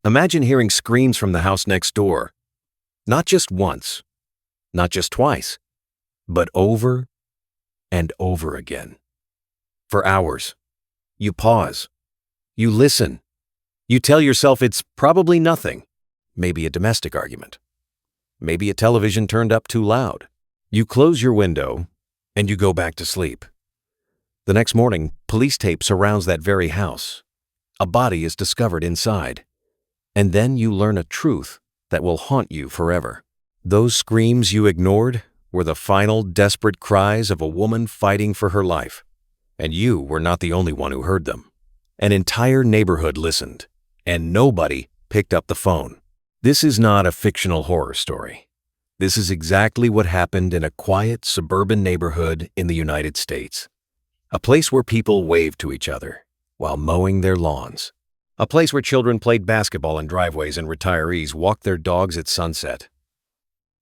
Imagine hearing screams from the house next door. Not just once, not just twice, but over and over again. For hours. You pause. You listen. You tell yourself it's probably nothing. Maybe a domestic argument. Maybe a television turned up too loud. You close your window and you go back to sleep. The next morning, police tape surrounds that very house. A body is discovered inside. And then you learn a truth that will haunt you forever. Those screams you ignored were the final desperate cries of a woman fighting for her life. And you were not the only one who heard them. An entire neighborhood listened, and nobody picked up the phone. This is not a fictional horror story. This is exactly what happened in a quiet suburban neighborhood in the United States. A place where people waved to each other while mowing their lawns. A place where children played basketball in driveways and retirees walked their dogs at sunset.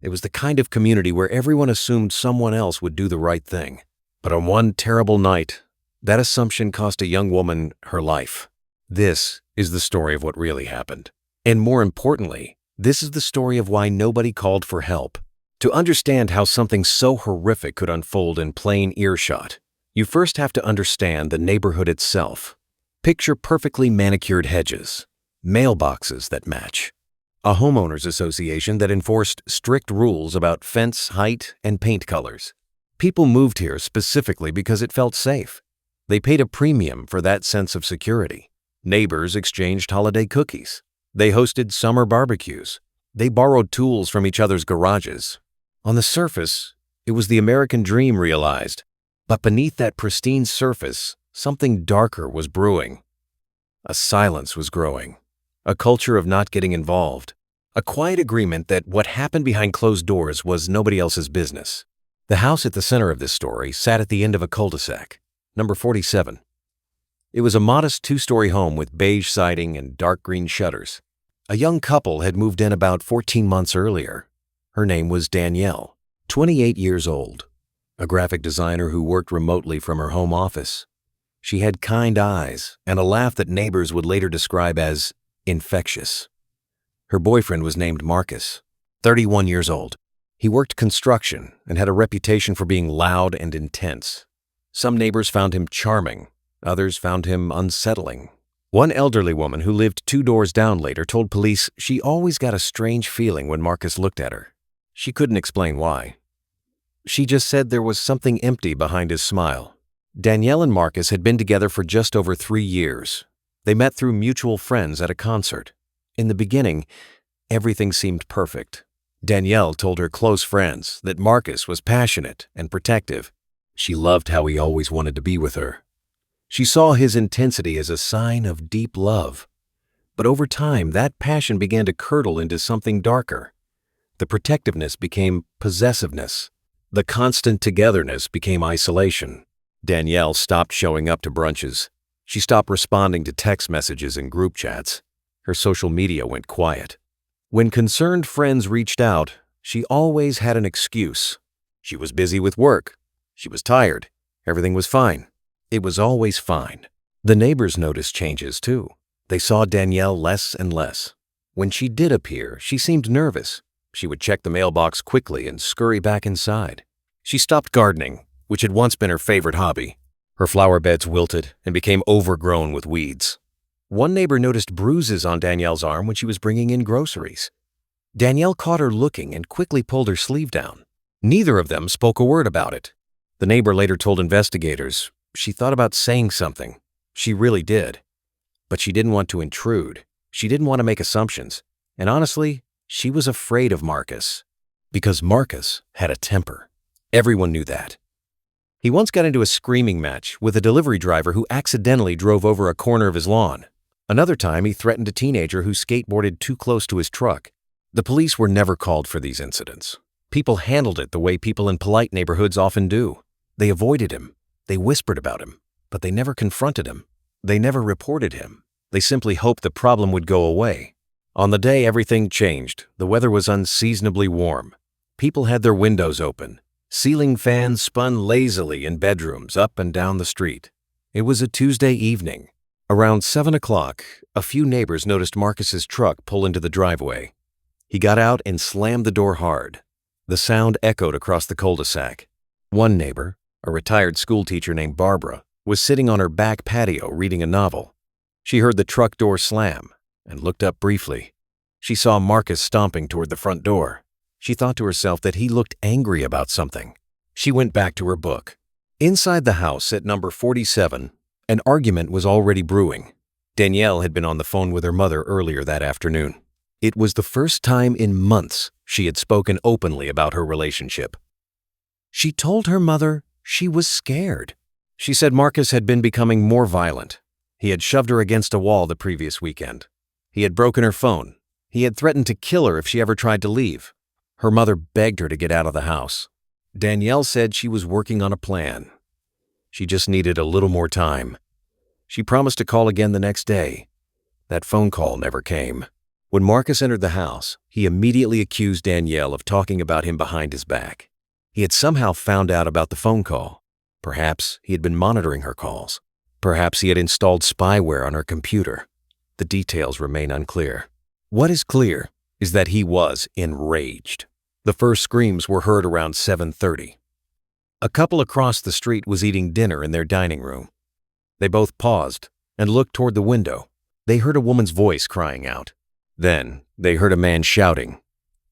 It was the kind of community where everyone assumed someone else would do the right thing. But on one terrible night, that assumption cost a young woman her life. This is the story of what really happened. And more importantly, this is the story of why nobody called for help. To understand how something so horrific could unfold in plain earshot, you first have to understand the neighborhood itself. Picture perfectly manicured hedges, mailboxes that match, a homeowners association that enforced strict rules about fence height and paint colors. People moved here specifically because it felt safe. They paid a premium for that sense of security. Neighbors exchanged holiday cookies. They hosted summer barbecues. They borrowed tools from each other's garages. On the surface, it was the American dream realized. But beneath that pristine surface, something darker was brewing. A silence was growing. A culture of not getting involved. A quiet agreement that what happened behind closed doors was nobody else's business. The house at the center of this story sat at the end of a cul-de-sac, number 47. It was a modest two-story home with beige siding and dark green shutters. A young couple had moved in about 14 months earlier. Her name was Danielle, 28 years old, a graphic designer who worked remotely from her home office. She had kind eyes and a laugh that neighbors would later describe as infectious. Her boyfriend was named Marcus, 31 years old. He worked construction and had a reputation for being loud and intense. Some neighbors found him charming. Others found him unsettling. One elderly woman who lived 2 doors down later told police she always got a strange feeling when Marcus looked at her. She couldn't explain why. She just said there was something empty behind his smile. Danielle and Marcus had been together for just over 3 years. They met through mutual friends at a concert. In the beginning, everything seemed perfect. Danielle told her close friends that Marcus was passionate and protective. She loved how he always wanted to be with her. She saw his intensity as a sign of deep love. But over time, that passion began to curdle into something darker. The protectiveness became possessiveness. The constant togetherness became isolation. Danielle stopped showing up to brunches. She stopped responding to text messages and group chats. Her social media went quiet. When concerned friends reached out, she always had an excuse. She was busy with work. She was tired. Everything was fine. It was always fine. The neighbors noticed changes too. They saw Danielle less and less. When she did appear, she seemed nervous. She would check the mailbox quickly and scurry back inside. She stopped gardening, which had once been her favorite hobby. Her flower beds wilted and became overgrown with weeds. One neighbor noticed bruises on Danielle's arm when she was bringing in groceries. Danielle caught her looking and quickly pulled her sleeve down. Neither of them spoke a word about it. The neighbor later told investigators she thought about saying something. She really did. But she didn't want to intrude. She didn't want to make assumptions. And honestly, she was afraid of Marcus. Because Marcus had a temper. Everyone knew that. He once got into a screaming match with a delivery driver who accidentally drove over a corner of his lawn. Another time, he threatened a teenager who skateboarded too close to his truck. The police were never called for these incidents. People handled it the way people in polite neighborhoods often do. They avoided him. They whispered about him, but they never confronted him. They never reported him. They simply hoped the problem would go away. On the day everything changed, the weather was unseasonably warm. People had their windows open. Ceiling fans spun lazily in bedrooms up and down the street. It was a Tuesday evening. Around 7 o'clock, a few neighbors noticed Marcus's truck pull into the driveway. He got out and slammed the door hard. The sound echoed across the cul-de-sac. One neighbor, a retired schoolteacher named Barbara, was sitting on her back patio reading a novel. She heard the truck door slam and looked up briefly. She saw Marcus stomping toward the front door. She thought to herself that he looked angry about something. She went back to her book. Inside the house at number 47, an argument was already brewing. Danielle had been on the phone with her mother earlier that afternoon. It was the first time in months she had spoken openly about her relationship. She told her mother she was scared. She said Marcus had been becoming more violent. He had shoved her against a wall the previous weekend. He had broken her phone. He had threatened to kill her if she ever tried to leave. Her mother begged her to get out of the house. Danielle said she was working on a plan. She just needed a little more time. She promised to call again the next day. That phone call never came. When Marcus entered the house, he immediately accused Danielle of talking about him behind his back. He had somehow found out about the phone call. Perhaps he had been monitoring her calls. Perhaps he had installed spyware on her computer. The details remain unclear. What is clear is that he was enraged. The first screams were heard around 7:30. A couple across the street was eating dinner in their dining room. They both paused and looked toward the window. They heard a woman's voice crying out. Then they heard a man shouting.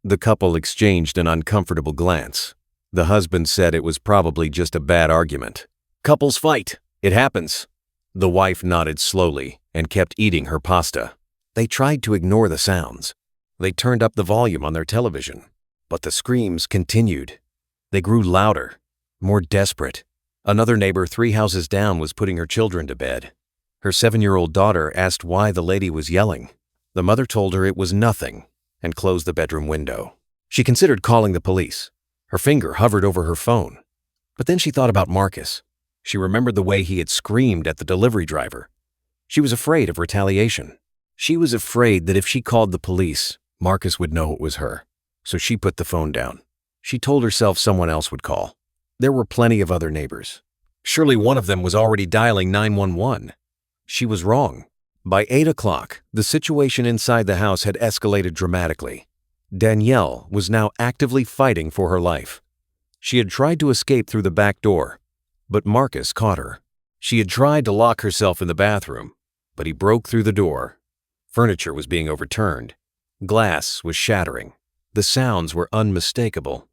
The couple exchanged an uncomfortable glance. The husband said it was probably just a bad argument. Couples fight. It happens. The wife nodded slowly and kept eating her pasta. They tried to ignore the sounds. They turned up the volume on their television. But the screams continued. They grew louder, more desperate. Another neighbor 3 houses down was putting her children to bed. Her 7-year-old daughter asked why the lady was yelling. The mother told her it was nothing and closed the bedroom window. She considered calling the police. Her finger hovered over her phone. But then she thought about Marcus. She remembered the way he had screamed at the delivery driver. She was afraid of retaliation. She was afraid that if she called the police, Marcus would know it was her. So she put the phone down. She told herself someone else would call. There were plenty of other neighbors. Surely one of them was already dialing 911. She was wrong. By 8 o'clock, the situation inside the house had escalated dramatically. Danielle was now actively fighting for her life. She had tried to escape through the back door, but Marcus caught her. She had tried to lock herself in the bathroom, but he broke through the door. Furniture was being overturned. Glass was shattering. The sounds were unmistakable.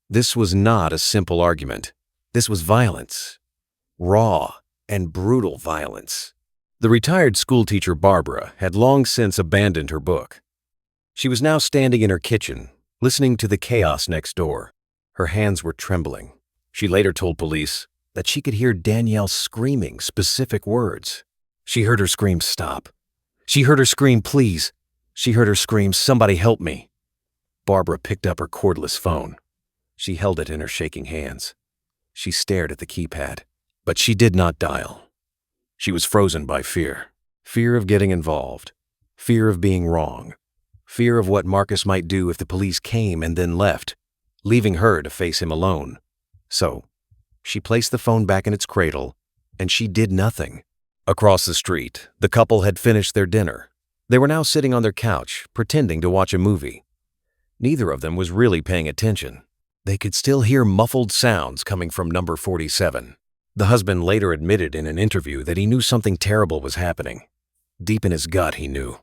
This was not a simple argument. This was violence. Raw and brutal violence. The retired schoolteacher Barbara had long since abandoned her book. She was now standing in her kitchen, listening to the chaos next door. Her hands were trembling. She later told police that she could hear Danielle screaming specific words. She heard her scream, "Stop." She heard her scream, "Please." She heard her scream, "Somebody help me." Barbara picked up her cordless phone. She held it in her shaking hands. She stared at the keypad, but she did not dial. She was frozen by fear. Fear of getting involved. Fear of being wrong. Fear of what Marcus might do if the police came and then left, leaving her to face him alone. So, she placed the phone back in its cradle, and she did nothing. Across the street, the couple had finished their dinner. They were now sitting on their couch, pretending to watch a movie. Neither of them was really paying attention. They could still hear muffled sounds coming from number 47. The husband later admitted in an interview that he knew something terrible was happening. Deep in his gut, he knew.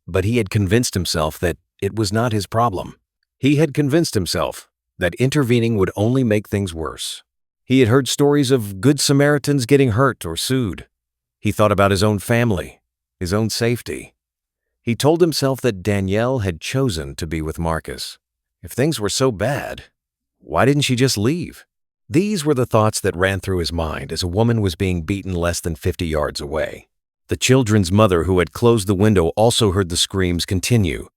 But he had convinced himself that it was not his problem. He had convinced himself that intervening would only make things worse. He had heard stories of good Samaritans getting hurt or sued. He thought about his own family, his own safety. He told himself that Danielle had chosen to be with Marcus. If things were so bad, why didn't she just leave? These were the thoughts that ran through his mind as a woman was being beaten less than 50 yards away. The children's mother, who had closed the window, also heard the screams continue.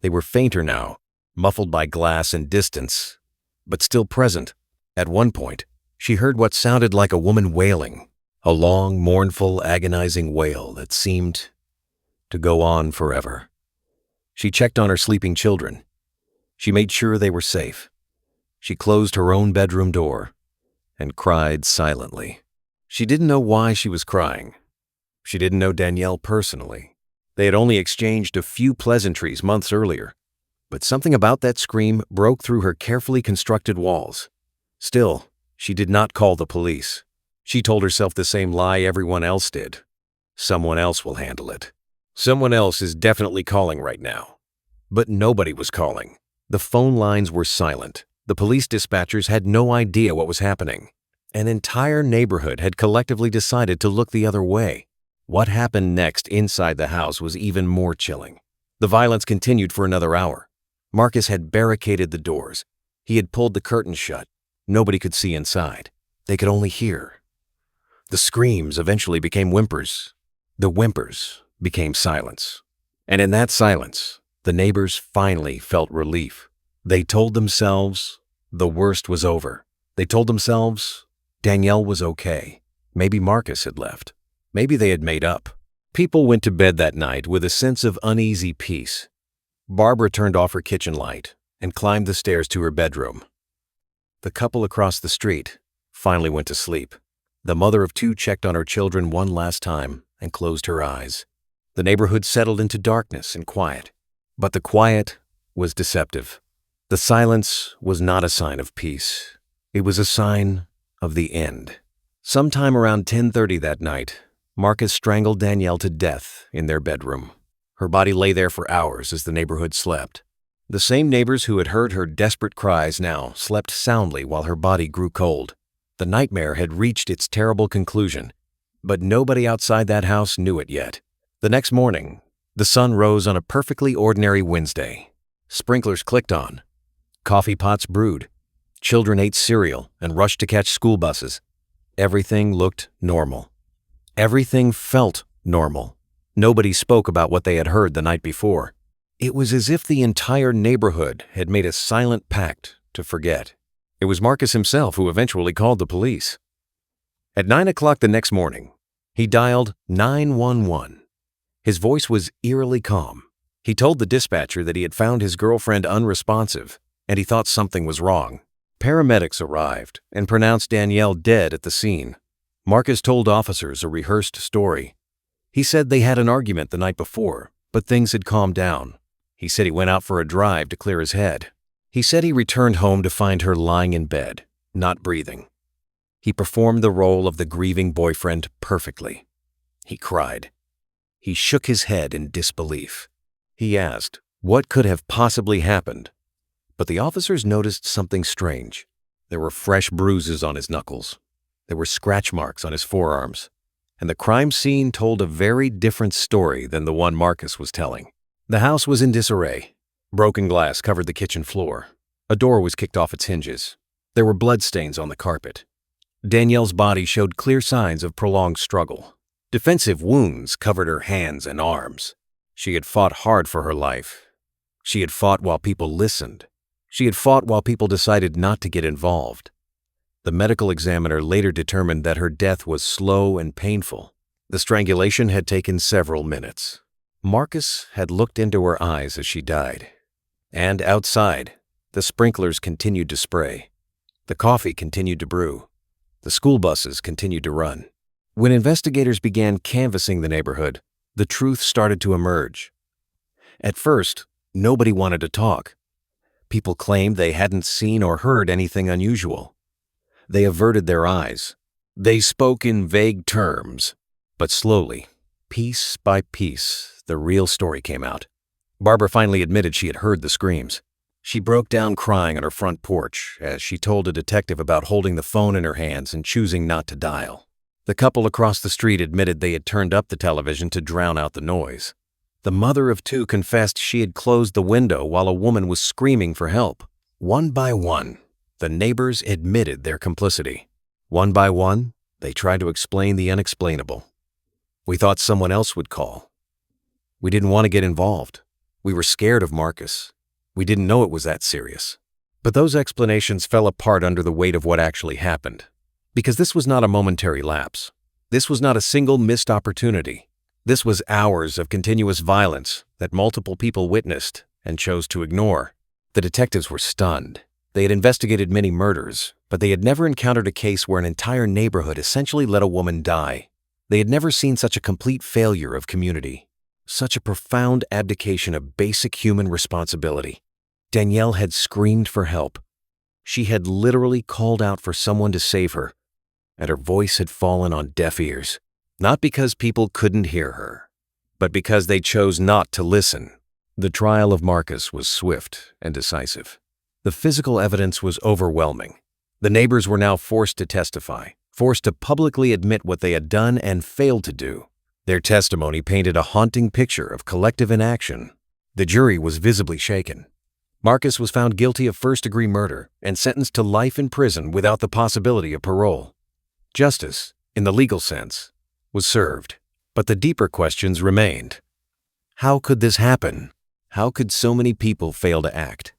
They were fainter now, muffled by glass and distance, but still present. At one point, she heard what sounded like a woman wailing, a long, mournful, agonizing wail that seemed to go on forever. She checked on her sleeping children. She made sure they were safe. She closed her own bedroom door and cried silently. She didn't know why she was crying. She didn't know Danielle personally. They had only exchanged a few pleasantries months earlier, but something about that scream broke through her carefully constructed walls. Still, she did not call the police. She told herself the same lie everyone else did. Someone else will handle it. Someone else is definitely calling right now. But nobody was calling. The phone lines were silent. The police dispatchers had no idea what was happening. An entire neighborhood had collectively decided to look the other way. What happened next inside the house was even more chilling. The violence continued for another hour. Marcus had barricaded the doors. He had pulled the curtains shut. Nobody could see inside. They could only hear. The screams eventually became whimpers. The whimpers became silence. And in that silence, the neighbors finally felt relief. They told themselves the worst was over. They told themselves Danielle was okay. Maybe Marcus had left. Maybe they had made up. People went to bed that night with a sense of uneasy peace. Barbara turned off her kitchen light and climbed the stairs to her bedroom. The couple across the street finally went to sleep. The mother of two checked on her children one last time and closed her eyes. The neighborhood settled into darkness and quiet. But the quiet was deceptive. The silence was not a sign of peace. It was a sign of the end. Sometime around 10:30 that night, Marcus strangled Danielle to death in their bedroom. Her body lay there for hours as the neighborhood slept. The same neighbors who had heard her desperate cries now slept soundly while her body grew cold. The nightmare had reached its terrible conclusion, but nobody outside that house knew it yet. The next morning, the sun rose on a perfectly ordinary Wednesday. Sprinklers clicked on. Coffee pots brewed. Children ate cereal and rushed to catch school buses. Everything looked normal. Everything felt normal. Nobody spoke about what they had heard the night before. It was as if the entire neighborhood had made a silent pact to forget. It was Marcus himself who eventually called the police. At 9 o'clock the next morning, he dialed 911. His voice was eerily calm. He told the dispatcher that he had found his girlfriend unresponsive, and he thought something was wrong. Paramedics arrived and pronounced Danielle dead at the scene. Marcus told officers a rehearsed story. He said they had an argument the night before, but things had calmed down. He said he went out for a drive to clear his head. He said he returned home to find her lying in bed, not breathing. He performed the role of the grieving boyfriend perfectly. He cried. He shook his head in disbelief. He asked what could have possibly happened, but the officers noticed something strange. There were fresh bruises on his knuckles. There were scratch marks on his forearms, and the crime scene told a very different story than the one Marcus was telling. The house was in disarray. Broken glass covered the kitchen floor. A door was kicked off its hinges. There were bloodstains on the carpet. Danielle's body showed clear signs of prolonged struggle. Defensive wounds covered her hands and arms. She had fought hard for her life. She had fought while people listened. She had fought while people decided not to get involved. The medical examiner later determined that her death was slow and painful. The strangulation had taken several minutes. Marcus had looked into her eyes as she died. And outside, the sprinklers continued to spray. The coffee continued to brew. The school buses continued to run. When investigators began canvassing the neighborhood, the truth started to emerge. At first, nobody wanted to talk. People claimed they hadn't seen or heard anything unusual. They averted their eyes. They spoke in vague terms. But slowly, piece by piece, the real story came out. Barbara finally admitted she had heard the screams. She broke down crying on her front porch as she told a detective about holding the phone in her hands and choosing not to dial. The couple across the street admitted they had turned up the television to drown out the noise. The mother of two confessed she had closed the window while a woman was screaming for help. One by one, the neighbors admitted their complicity. One by one, they tried to explain the unexplainable. We thought someone else would call. We didn't want to get involved. We were scared of Marcus. We didn't know it was that serious. But those explanations fell apart under the weight of what actually happened. Because this was not a momentary lapse. This was not a single missed opportunity. This was hours of continuous violence that multiple people witnessed and chose to ignore. The detectives were stunned. They had investigated many murders, but they had never encountered a case where an entire neighborhood essentially let a woman die. They had never seen such a complete failure of community, such a profound abdication of basic human responsibility. Danielle had screamed for help. She had literally called out for someone to save her, and her voice had fallen on deaf ears. Not because people couldn't hear her, but because they chose not to listen. The trial of Marcus was swift and decisive. The physical evidence was overwhelming. The neighbors were now forced to testify, forced to publicly admit what they had done and failed to do. Their testimony painted a haunting picture of collective inaction. The jury was visibly shaken. Marcus was found guilty of first-degree murder and sentenced to life in prison without the possibility of parole. Justice, in the legal sense, was served, but the deeper questions remained. How could this happen? How could so many people fail to act?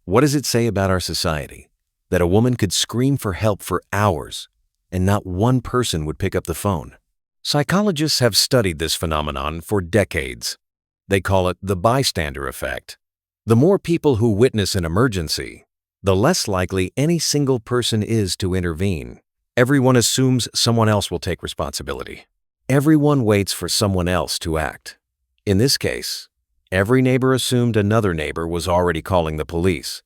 What does it say about our society that a woman could scream for help for hours and not one person would pick up the phone? Psychologists have studied this phenomenon for decades. They call it the bystander effect. The more people who witness an emergency, the less likely any single person is to intervene. Everyone assumes someone else will take responsibility. Everyone waits for someone else to act. In this case, every neighbor assumed another neighbor was already calling the police.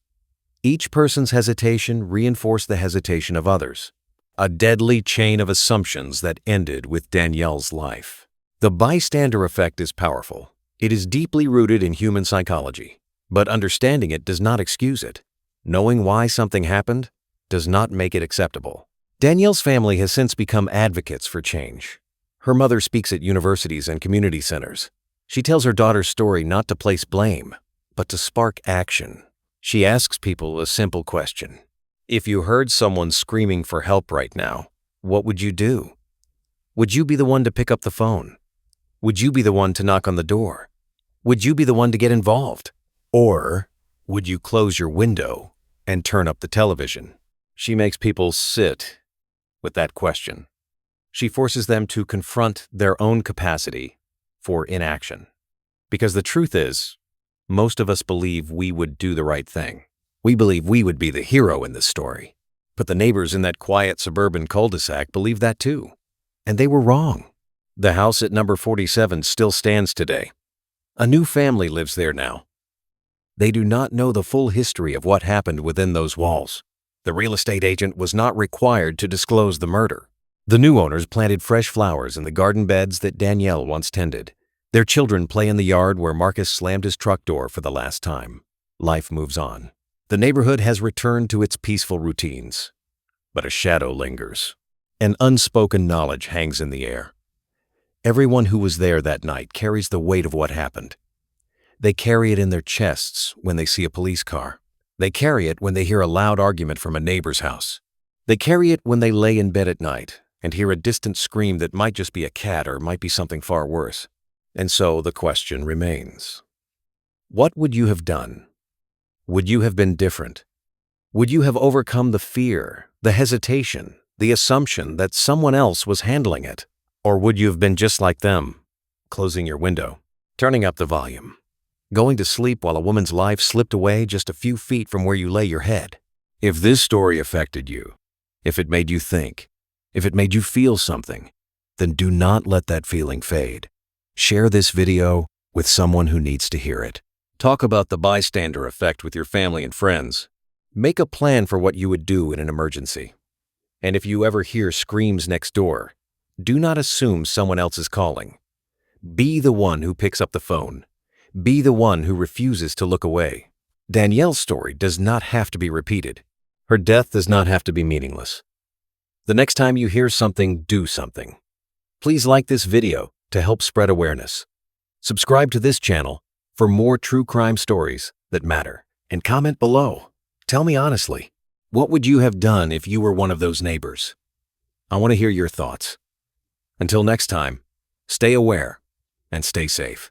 Each person's hesitation reinforced the hesitation of others. A deadly chain of assumptions that ended with Danielle's life. The bystander effect is powerful. It is deeply rooted in human psychology, but understanding it does not excuse it. Knowing why something happened does not make it acceptable. Danielle's family has since become advocates for change. Her mother speaks at universities and community centers. She tells her daughter's story not to place blame, but to spark action. She asks people a simple question. If you heard someone screaming for help right now, what would you do? Would you be the one to pick up the phone? Would you be the one to knock on the door? Would you be the one to get involved? Or would you close your window and turn up the television? She makes people sit with that question. She forces them to confront their own capacity for inaction. Because the truth is, most of us believe we would do the right thing. We believe we would be the hero in this story. But the neighbors in that quiet suburban cul-de-sac believed that too. And they were wrong. The house at number 47 still stands today. A new family lives there now. They do not know the full history of what happened within those walls. The real estate agent was not required to disclose the murder. The new owners planted fresh flowers in the garden beds that Danielle once tended. Their children play in the yard where Marcus slammed his truck door for the last time. Life moves on. The neighborhood has returned to its peaceful routines. But a shadow lingers. An unspoken knowledge hangs in the air. Everyone who was there that night carries the weight of what happened. They carry it in their chests when they see a police car. They carry it when they hear a loud argument from a neighbor's house. They carry it when they lay in bed at night and hear a distant scream that might just be a cat or might be something far worse. And so the question remains. What would you have done? Would you have been different? Would you have overcome the fear, the hesitation, the assumption that someone else was handling it? Or would you have been just like them, closing your window, turning up the volume, going to sleep while a woman's life slipped away just a few feet from where you lay your head? If this story affected you, if it made you think, if it made you feel something, then do not let that feeling fade. Share this video with someone who needs to hear it. Talk about the bystander effect with your family and friends. Make a plan for what you would do in an emergency. And if you ever hear screams next door, do not assume someone else is calling. Be the one who picks up the phone. Be the one who refuses to look away. Danielle's story does not have to be repeated. Her death does not have to be meaningless. The next time you hear something, do something. Please like this video to help spread awareness. Subscribe to this channel for more true crime stories that matter. And comment below. Tell me honestly, what would you have done if you were one of those neighbors? I want to hear your thoughts. Until next time, stay aware and stay safe.